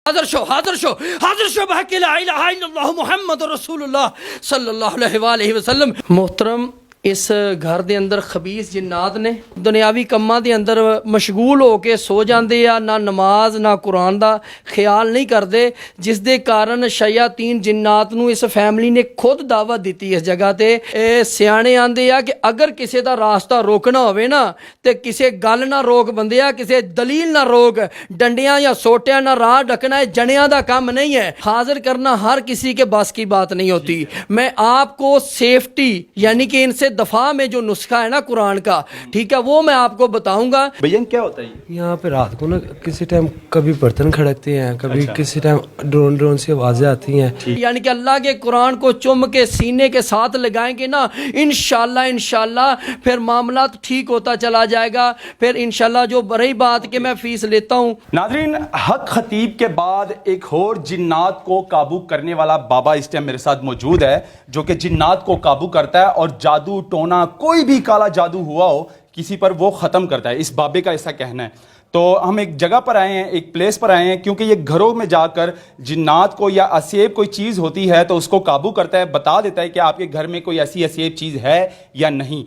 حاضر شو بحق لا الہ الا اللہ محمد رسول اللہ صلی اللہ علیہ وآلہ وسلم۔ محترم، اس گھر دے اندر خبیث جنات نے دنیاوی کماں دے اندر مشغول ہو کے سو جاندے آ، نہ نماز نہ قرآن دا خیال نہیں کردے، جس دے کارن شیاطین جنات نو اس فیملی نے خود دعوت دیتی اس جگہ تے۔ سیانے آندے آ کہ اگر کسے دا راستہ روکنا ہوئے نا تے کسے گل نہ روک بندیا، کسے دلیل نہ روک، ڈنڈیاں یا سوٹیاں نہ راہ ڈکنا ہے جنیاں دا کام نہیں ہے۔ حاضر کرنا ہر کسی کے بس کی بات نہیں ہوتی۔ میں آپ کو سیفٹی یعنی کہ ان سے دفاع میں جو نسخہ ہے نا قرآن کا، ٹھیک ہے، وہ میں آپ کو بتاؤں گا۔ بھیا کیا ہوتا ہے یہاں پہ رات کو نا کسی ٹائم کبھی برتن کھڑکتے ہیں، کبھی کسی ٹائم ڈرون سی آوازیں آتی ہیں، یعنی کہ اللہ کے قرآن کو چم کے سینے کے ساتھ لگائیں گے نا، انشاءاللہ پھر معاملات ٹھیک ہوتا چلا جائے گا۔ پھر انشاءاللہ جو رہی بات کہ میں فیس لیتا ہوں۔ ناظرین، حق خطیب کے بعد ایک اور جنات کو قابو کرنے والا بابا اس ٹائم میرے ساتھ موجود ہے، جو کہ جنات کو قابو کرتا ہے اور جادو ٹونا کوئی بھی کالا جادو ہوا ہو کسی پر وہ ختم کرتا ہے، اس بابے کا ایسا کہنا ہے۔ تو ہم ایک جگہ پر آئے ہیں، ایک پلیس پر آئے ہیں، کیونکہ یہ گھروں میں جا کر جنات کو یا اسیب کوئی چیز ہوتی ہے تو اس کو قابو کرتا ہے، بتا دیتا ہے کہ آپ کے گھر میں کوئی ایسی اسیب چیز ہے یا نہیں۔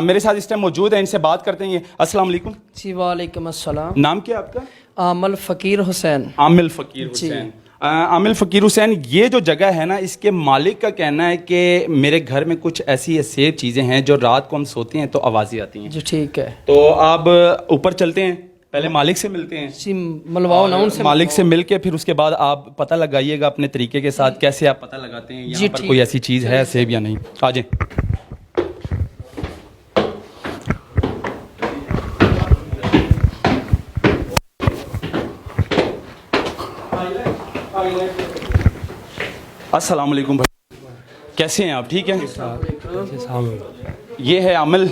میرے ساتھ اس ٹائم موجود ہے، ان سے بات کرتے ہیں۔ السلام علیکم جی وعلیکم السلام۔ نام کیا آپ کا؟ عامل فقیر حسین۔ عامل فقیر حسین۔ عامل فقیر حسین، یہ جو جگہ ہے نا، اس کے مالک کا کہنا ہے کہ میرے گھر میں کچھ ایسی اسیب چیزیں ہیں جو رات کو ہم سوتے ہیں تو آوازیں آتی ہیں۔ جی ٹھیک ہے، تو آپ اوپر چلتے ہیں، پہلے مالک سے ملتے ہیں۔ جی ملواؤ نا ان سے۔ مالک سے مل کے پھر اس کے بعد آپ پتہ لگائیے گا اپنے طریقے کے ساتھ، کیسے آپ پتہ لگاتے ہیں یہاں پر کوئی ایسی چیز ہے اسیب یا نہیں۔ آ جائیں۔ السلام علیکم بھائی، کیسے ہیں آپ؟ ٹھیک ہیں؟ یہ ہے عامل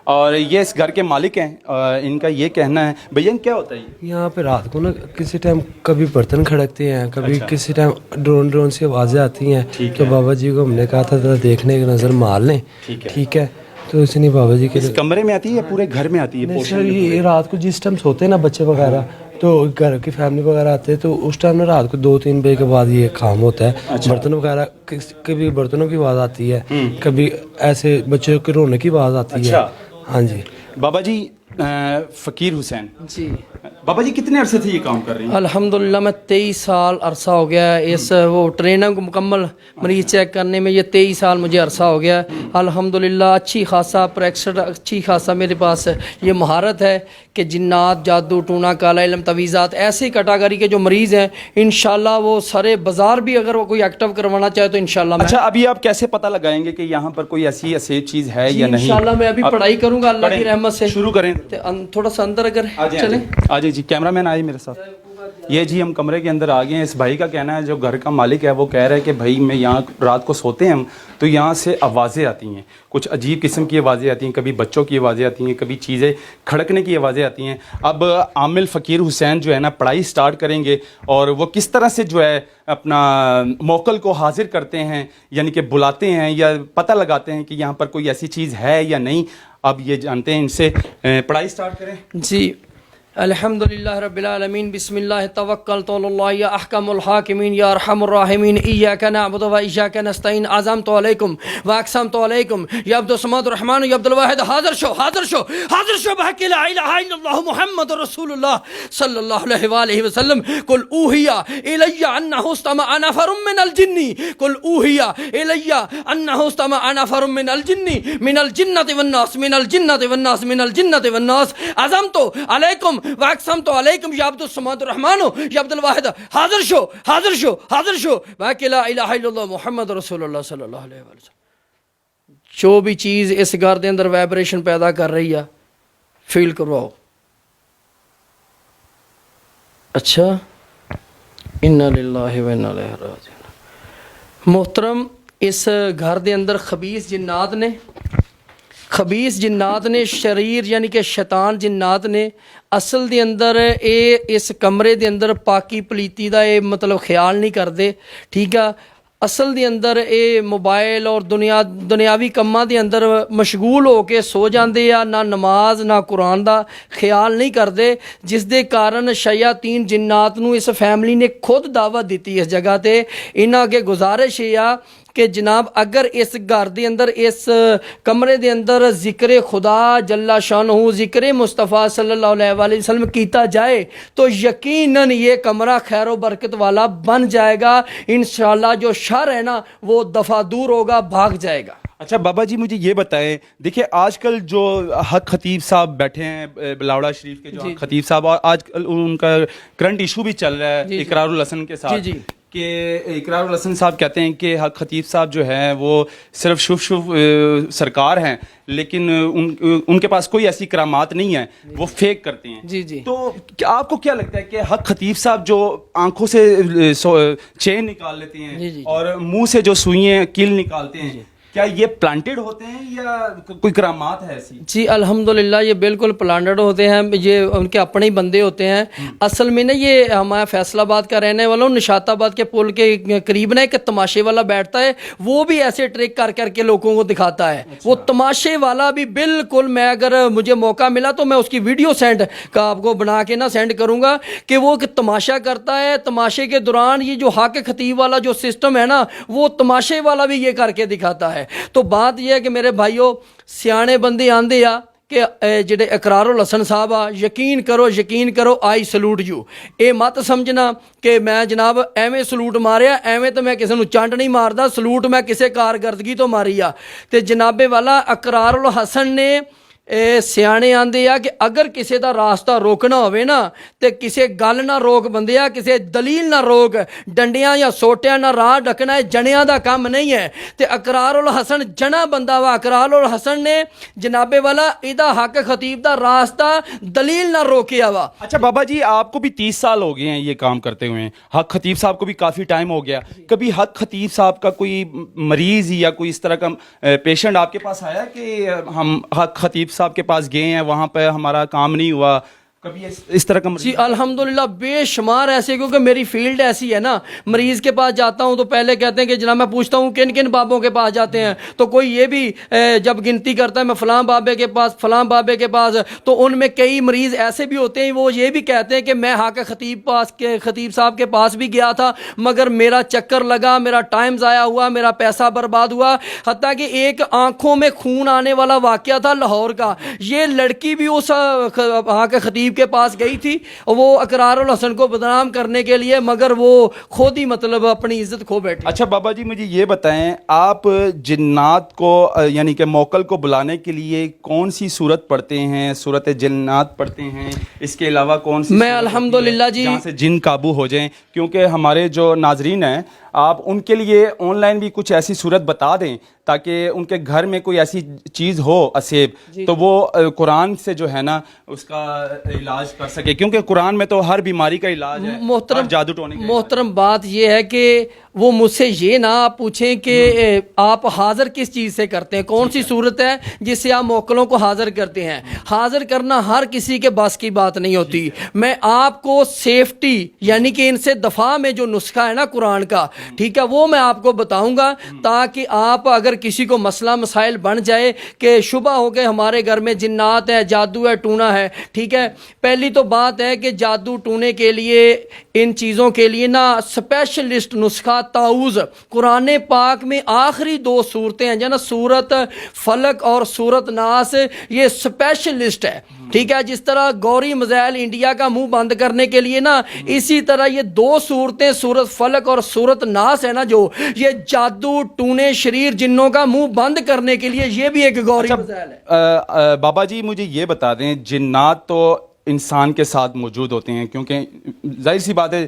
اور یہ اس گھر کے مالک ہیں، ان کا یہ کہنا ہے۔ بھیا کیا ہوتا ہے یہاں پہ رات کو نا کسی ٹائم کبھی برتن کھڑکتے ہیں، کبھی کسی ٹائم ڈرون سی آوازیں آتی ہیں، تو بابا جی کو ہم نے کہا تھا دیکھنے کی نظر مار لیں، ٹھیک ہے؟ تو اس نے بابا جی کے کمرے میں آتی ہے یا پورے گھر میں آتی ہے؟ سر یہ رات کو جس ٹائم سوتے ہیں نا بچے وغیرہ، تو گھر کی فیملی وغیرہ آتے ہیں تو اس ٹائم نا رات کو 2-3 بجے کے بعد یہ کام ہوتا ہے۔ برتن وغیرہ کبھی برتنوں کی آواز آتی ہے، کبھی ایسے بچوں کے رونے کی آواز آتی ہے۔ ہاں جی بابا جی فقیر حسین جی بابا جی کتنے عرصے سے یہ کام کر رہے ہیں؟ الحمدللہ میں 23 سال عرصہ ہو گیا ہے اس وہ ٹریننگ مکمل مریض چیک کرنے میں، یہ 23 سال مجھے عرصہ ہو گیا ہے الحمدللہ۔ اچھی خاصا پریکٹس، اچھی خاصا میرے پاس یہ مہارت ہے کہ جنات، جادو ٹونا، کالا علم، تویزات، ایسی کیٹاگری کے جو مریض ہیں انشاءاللہ وہ سارے بازار بھی اگر وہ کوئی ایکٹیو کروانا چاہے تو انشاءاللہ میں۔ اچھا، ابھی آپ کیسے پتہ لگائیں گے کہ یہاں پر کوئی ایسی اسیب چیز ہے یا نہیں؟ انشاءاللہ میں ابھی پڑھائی کروں گا اللہ کی رحمت سے۔ شروع کریں، تھوڑا سا اندر اگر چلیں۔ آ جائیں جی، کیمرہ مین آئیے میرے ساتھ۔ یہ جی ہم کمرے کے اندر آ گئے ہیں۔ اس بھائی کا کہنا ہے، جو گھر کا مالک ہے، وہ کہہ رہا ہے کہ بھائی میں یہاں رات کو سوتے ہیں ہم تو یہاں سے آوازیں آتی ہیں، کچھ عجیب قسم کی آوازیں آتی ہیں، کبھی بچوں کی آوازیں آتی ہیں، کبھی چیزیں کھڑکنے کی آوازیں آتی ہیں۔ اب عامل فقیر حسین جو ہے نا پڑھائی سٹارٹ کریں گے اور وہ کس طرح سے جو ہے اپنا موکل کو حاضر کرتے ہیں، یعنی کہ بلاتے ہیں یا پتہ لگاتے ہیں کہ یہاں پر کوئی ایسی چیز ہے یا نہیں، اب یہ جانتے ہیں ان سے۔ پڑھائی سٹارٹ کریں جی۔ الحمدللہ رب العالمین، بسم اللہ توکلت علی اللہ، یا احکم الحاکمین یا ارحم الراحمین، ایاک نعبد و ایاک نستعین، عزمت علیکم واقسمت علیکم یا عبد الصمد الرحمن یا عبد الواحد، حاضر شو بحق لا الہ الا اللہ محمد رسول اللہ صلی اللہ علیہ وآلہ وسلم۔ قل اوحی الی انہ استمع نفر من الجن، قل اوحی الی انہ استمع نفر من الجن، من الجنۃ والناس، من الجنۃ والناس، من الجنۃ والناس، عزمت علیکم واقسمت علیکم یا عبد الصمد الرحمن یا عبد الواحد، حاضر شو بحق لا الہ الا اللہ محمد رسول اللہ صلی اللہ علیہ وسلم۔ جو بھی چیز اس گھر دے اندر وائبریشن پیدا کر رہی ہے فیل کرواؤ۔ اچھا، انا للہ و انا الیہ راجعون۔ محترم، اس گھر دے اندر خبیث جنات نے شریر یعنی کہ شیطان جنات نے اصل دے اندر اس کمرے دے اندر پاکی پلیتی دا مطلب خیال نہیں کرتے، ٹھیک ہے؟ ਅਸਲ ਦੇ ਅੰਦਰ ਇਹ ਮੋਬਾਈਲ ਔਰ ਦੁਨਿਆਵੀ ਕੰਮਾਂ ਦੇ ਅੰਦਰ ਮਸ਼ਗੂਲ ਹੋ ਕੇ ਸੋ ਜਾਂਦੇ ਆ, ਨਾ ਨਮਾਜ਼ ਨਾ ਕੁਰਾਨ ਦਾ ਖਿਆਲ ਨਹੀਂ ਕਰਦੇ, ਜਿਸ ਦੇ ਕਾਰਨ ਸ਼ਯਾਤੀਨ ਜਿੰਨਾਤ ਨੂੰ ਇਸ ਫੈਮਿਲੀ ਨੇ ਖੁਦ ਦਾਵਤ ਦਿੱਤੀ ਇਸ ਜਗ੍ਹਾ ਤੇ। ਇਹਨਾਂ ਅੱਗੇ ਗੁਜ਼ਾਰਿਸ਼ ਇਹ ਆ کہ جناب اگر اس گھر دے اندر اس کمرے دے اندر ذکر خدا جل شانہ ذکر مصطفیٰ صلی اللہ علیہ وآلہ وسلم کیتا جائے تو یقیناً یہ کمرہ خیر و برکت والا بن جائے گا، انشاءاللہ جو شر ہے نا وہ دفع دور ہوگا، بھاگ جائے گا۔ اچھا بابا جی مجھے یہ بتائیں، دیکھیں آج کل جو حق خطیب صاحب بیٹھے ہیں بلاوڑا شریف کے جو حق خطیب صاحب، اور آج کل ان کا کرنٹ ایشو بھی چل رہا ہے اقرار الحسن کے ساتھ، کہ اقرار الحسن صاحب کہتے ہیں کہ حق خطیب صاحب جو ہیں وہ صرف شف سرکار ہیں، لیکن ان کے پاس کوئی ایسی کرامات نہیں ہے، وہ فیک کرتے ہیں۔ تو آپ کو کیا لگتا ہے کہ حق خطیب صاحب جو آنکھوں سے چین نکال لیتے ہیں اور منہ سے جو سوئیں کیل نکالتے ہیں، کیا یہ پلانٹڈ ہوتے ہیں یا کوئی کرامات ہے ایسی؟ جی الحمدللہ یہ بالکل پلانٹڈ ہوتے ہیں، یہ ان کے اپنے ہی بندے ہوتے ہیں۔ اصل میں نا یہ ہمارا فیصل آباد کا رہنے والا ہوں، نشاط آباد کے پل کے قریب نا ایک تماشے والا بیٹھتا ہے، وہ بھی ایسے ٹرک کر کر کے لوگوں کو دکھاتا ہے۔ وہ تماشے والا بھی بالکل، میں اگر مجھے موقع ملا تو میں اس کی ویڈیو سینڈ کا آپ کو بنا کے نا سینڈ کروں گا کہ وہ تماشا کرتا ہے، تماشے کے دوران یہ جو حق خطیب والا جو سسٹم ہے نا وہ تماشے والا بھی یہ کر کے دکھاتا ہے۔ تو بات یہ ہے کہ میرے بھائیو سیانے بندے آندے آ کہ جڑے اقرار الحسن صاحب آ، یقین کرو آئی سلوٹ یو، اے مت سمجھنا کہ میں جناب ایویں سلوٹ ماریا، ایویں تو میں کسی نو چنڈ نہیں ماردا، سلوٹ میں کسے کارکردگی تو ماری آ۔ تے جناب والا اقرار الحسن نے سیانے آندے آ کہ اگر کسی دا راستہ روکنا ہوئے نا تے کسے گل نہ روک بندیا، کسے دلیل نہ روک، ڈنڈیاں یا سوٹیاں نہ راہ ڈکنا ہے، جنیاں دا کام نہیں ہے۔ تے اقرار الحسن جنا بندہ وا، اقرار الحسن نے جناب والا ایدہ حق خطیب دا راستہ دلیل نہ روکیا وا۔ اچھا بابا جی آپ کو بھی 30 سال ہو گئے ہیں یہ کام کرتے ہوئے ہیں، حق خطیب صاحب کو بھی کافی ٹائم ہو گیا، کبھی حق خطیب صاحب کا کوئی مریض یا کوئی اس طرح کا پیشنٹ آپ کے پاس آیا کہ ہم حق خطیب صاحب کے پاس گئے ہیں وہاں پہ ہمارا کام نہیں ہوا، کبھی اس طرح کا؟ جی الحمدللہ بے شمار ایسے، کیونکہ میری فیلڈ ایسی ہے نا، مریض کے پاس جاتا ہوں تو پہلے کہتے ہیں کہ جناب میں پوچھتا ہوں کن کن بابوں کے پاس جاتے ہیں، تو کوئی یہ بھی جب گنتی کرتا ہے میں فلاں بابے کے پاس فلاں بابے کے پاس، تو ان میں کئی مریض ایسے بھی ہوتے ہیں وہ یہ بھی کہتے ہیں کہ میں حق خطیب صاحب کے پاس بھی گیا تھا مگر میرا چکر لگا، میرا ٹائم ضائع ہوا، میرا پیسہ برباد ہوا۔ حتیٰ کہ ایک آنکھوں میں خون آنے والا واقعہ تھا لاہور کا، یہ لڑکی بھی اس حق خطیب کے پاس گئی تھی وہ اقرار الحسن کو بدنام کرنے کے لیے، مگر وہ خود ہی مطلب اپنی عزت کھو بیٹھی۔ اچھا بابا جی مجھے یہ بتائیں، آپ جنات کو یعنی کہ موکل کو بلانے کے لیے کون سی صورت پڑھتے ہیں؟ صورت جنات پڑھتے ہیں، اس کے علاوہ کون سی؟ میں الحمدللہ جی جہاں سے جن قابو ہو جائیں، کیونکہ ہمارے جو ناظرین ہیں آپ ان کے لیے آن لائن بھی کچھ ایسی صورت بتا دیں تاکہ ان کے گھر میں کوئی ایسی چیز ہو اسیب تو وہ قرآن سے جو ہے نا اس کا علاج کر سکے، کیونکہ قرآن میں تو ہر بیماری کا علاج ہے، ہر جادو ٹونے کا۔ محترم بات یہ ہے کہ وہ مجھ سے یہ نہ آپ پوچھیں کہ آپ حاضر کس چیز سے کرتے ہیں، کون سی صورت ہے جس سے آپ موکلوں کو حاضر کرتے ہیں۔ حاضر کرنا ہر کسی کے بس کی بات نہیں ہوتی، میں آپ کو سیفٹی یعنی کہ ان سے دفاع میں جو نسخہ ہے نا قرآن کا، ٹھیک ہے، وہ میں آپ کو بتاؤں گا تاکہ آپ اگر کسی کو مسئلہ مسائل بن جائے کہ شبہ ہو کہ ہمارے گھر میں جنات ہے، جادو ہے، ٹونا ہے، ٹھیک ہے، پہلی تو بات ہے کہ جادو ٹونے کے لیے ان چیزوں کے لیے نا اسپیشلسٹ نسخہ تعوذ، قرآن پاک میں آخری 2 صورتیں ہیں جنا، سورت فلق اور سورت ناس، یہ اسپیشلسٹ ہے، ٹھیک ہے۔ جس طرح گوری مزائل انڈیا کا منہ بند کرنے کے لیے نا، اسی طرح یہ 2 صورتیں سورت فلق اور سورت ناس ہے نا، جو یہ جادو ٹونے شریر جنوں کا منہ بند کرنے کے لیے یہ بھی ایک گوری مزائل ہے۔ بابا جی مجھے یہ بتا دیں، جنات تو انسان کے ساتھ موجود ہوتے ہیں کیونکہ ظاہر سی بات ہے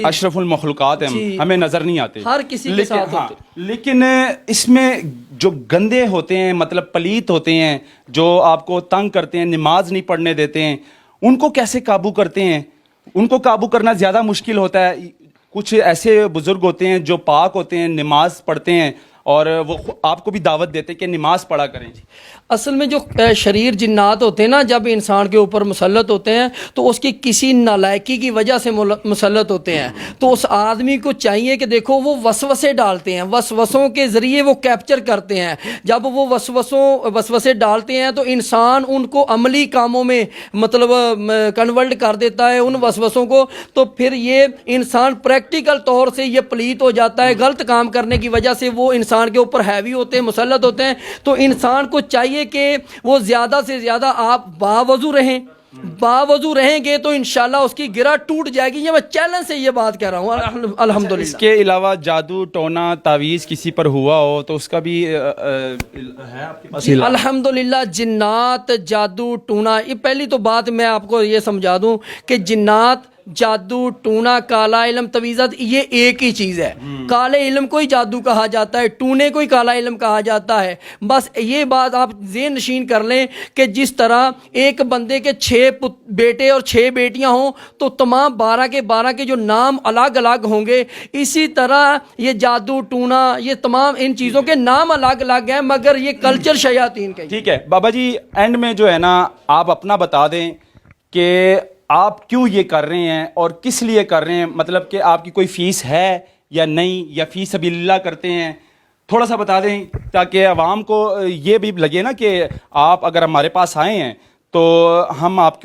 اشرف المخلوقات ہیں، ہمیں نظر نہیں آتے، ہر کسی کے ساتھ ہوتے ہیں، لیکن اس میں جو گندے ہوتے ہیں، مطلب پلیت ہوتے ہیں، جو آپ کو تنگ کرتے ہیں، نماز نہیں پڑھنے دیتے ہیں، ان کو کیسے قابو کرتے ہیں؟ ان کو قابو کرنا زیادہ مشکل ہوتا ہے۔ کچھ ایسے بزرگ ہوتے ہیں جو پاک ہوتے ہیں، نماز پڑھتے ہیں اور وہ آپ کو بھی دعوت دیتے ہیں کہ نماز پڑھا کریں۔ اصل میں جو شریر جنات ہوتے ہیں نا، جب انسان کے اوپر مسلط ہوتے ہیں تو اس کی کسی نالائکی کی وجہ سے مسلط ہوتے ہیں، تو اس آدمی کو چاہیے کہ دیکھو وہ وسوسے ڈالتے ہیں، وسوسوں کے ذریعے وہ کیپچر کرتے ہیں. جب وہ وسوسے ڈالتے ہیں تو انسان ان کو عملی کاموں میں مطلب کنورٹ کر دیتا ہے ان وسوسوں کو، تو پھر یہ انسان پریکٹیکل طور سے یہ پلیت ہو جاتا ہے. غلط کام کرنے کی وجہ سے وہ انسان کے اوپر ہیوی ہوتے ہیں، مسلط ہوتے ہیں. تو انسان کو چاہیے کہ وہ زیادہ سے زیادہ آپ باوضو رہیں گے تو انشاءاللہ اس کی گرہ ٹوٹ جائے گی. یہ میں چیلنج سے یہ بات کہہ رہا ہوں الحمدللہ. اس کے علاوہ جادو ٹونا تعویذ کسی پر ہوا ہو تو اس کا بھی ہے آپ کے پاس؟ الحمدللہ جنات، جادو ٹونا، یہ پہلی تو بات میں آپ کو یہ سمجھا دوں کہ جنات، جادو ٹونا، کالا علم، تویزت یہ ایک ہی چیز ہے. کالے علم کو ہی جادو کہا جاتا ہے، ٹونے کو ہی کالا علم کہا جاتا ہے. بس یہ بات آپ ذہن نشین کر لیں کہ جس طرح ایک بندے کے 6 بیٹے اور 6 بیٹیاں ہوں تو تمام 12 کے جو نام الگ الگ ہوں گے، اسی طرح یہ جادو ٹونا یہ تمام ان چیزوں کے نام الگ الگ ہیں، مگر یہ کلچر شیاطین کا. ٹھیک ہے بابا جی، اینڈ میں جو ہے نا آپ اپنا بتا دیں کہ آپ کیوں یہ کر رہے ہیں اور کس لیے کر رہے ہیں، مطلب کہ آپ کی کوئی فیس ہے یا نہیں، یا فی سبیل اللہ کرتے ہیں، تھوڑا سا بتا دیں تاکہ عوام کو یہ بھی لگے نا کہ آپ اگر ہمارے پاس آئے ہیں تو ہم آپ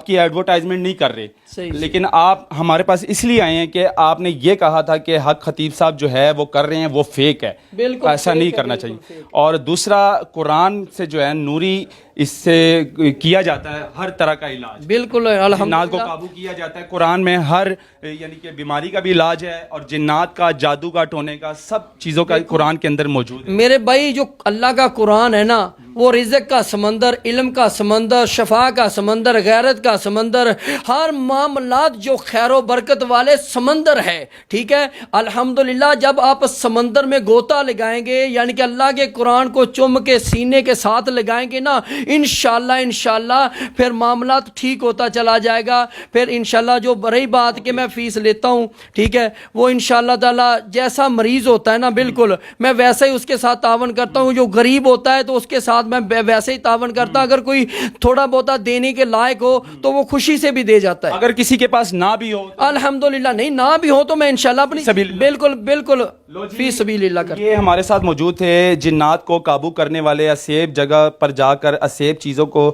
کی ایڈورٹائزمنٹ نہیں کر رہے، لیکن آپ ہمارے پاس اس لیے آئے ہیں کہ آپ نے یہ کہا تھا کہ حق خطیب صاحب جو ہے وہ کر رہے ہیں وہ فیک ہے، ایسا نہیں کرنا چاہیے. اور دوسرا، قرآن سے جو ہے نوری اس سے کیا جاتا ہے ہر طرح کا علاج، بالکل جنات کو قابو کیا جاتا ہے. قرآن میں ہر یعنی کہ بیماری کا بھی علاج ہے، اور جنات کا، جادو کا، ٹونے کا، سب چیزوں کا قرآن کے اندر موجود ہے. میرے بھائی جو اللہ کا قرآن ہے نا، وہ رزق کا سمندر، علم کا سمندر، شفا کا سمندر، غیرت کا سمندر، ہر معاملات جو خیر و برکت والے سمندر ہے. ٹھیک ہے، الحمدللہ جب آپ سمندر میں گوتا لگائیں گے، یعنی کہ اللہ کے قرآن کو چم کے سینے کے ساتھ لگائیں گے نا، انشاءاللہ پھر معاملات ٹھیک ہوتا چلا جائے گا. پھر انشاءاللہ جو رہی بات کہ میں فیس لیتا ہوں، ٹھیک ہے، وہ انشاءاللہ تعالی جیسا مریض ہوتا ہے نا، بالکل میں ویسے ہی اس کے ساتھ تعاون کرتا ہوں. جو غریب ہوتا ہے تو اس کے ساتھ میں ویسے ہی تعاون کرتا ہوں. اگر کوئی تھوڑا بہت دینے کے لائق ہو تو وہ خوشی سے بھی دے جاتا ہے. اگر کسی کے پاس نہ بھی ہو، الحمدللہ نہیں نہ بھی ہو تو میں انشاءاللہ اپنی بالکل فی سبیل اللہ کرتا ہوں. یہ ہمارے ساتھ موجود تھے جنات کو قابو کرنے والے، اسیب جگہ پر جا کر اسیب چیزوں کو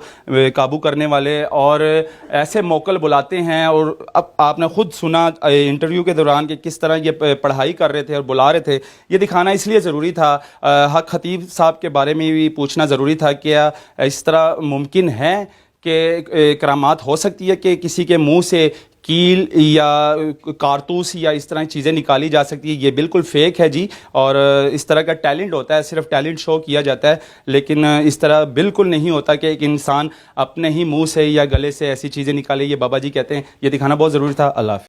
قابو کرنے والے، اور ایسے موکل بلاتے ہیں. اور اب آپ نے خود سنا انٹرویو کے دوران کہ کس طرح یہ پڑھائی کر رہے تھے اور بلا رہے تھے. یہ دکھانا اس لیے ضروری تھا، حق خطیب صاحب کے بارے میں بھی پوچھنا ضروری تھا. کیا اس طرح ممکن ہے کہ کرامات ہو سکتی ہے کہ کسی کے منہ سے کیل یا کارتوس یا اس طرح چیزیں نکالی جا سکتی ہے؟ یہ بالکل فیک ہے جی. اور اس طرح کا ٹیلنٹ ہوتا ہے، صرف ٹیلنٹ شو کیا جاتا ہے، لیکن اس طرح بالکل نہیں ہوتا کہ ایک انسان اپنے ہی منہ سے یا گلے سے ایسی چیزیں نکالے. یہ بابا جی کہتے ہیں. یہ دکھانا بہت ضروری تھا. اللہ حافظ.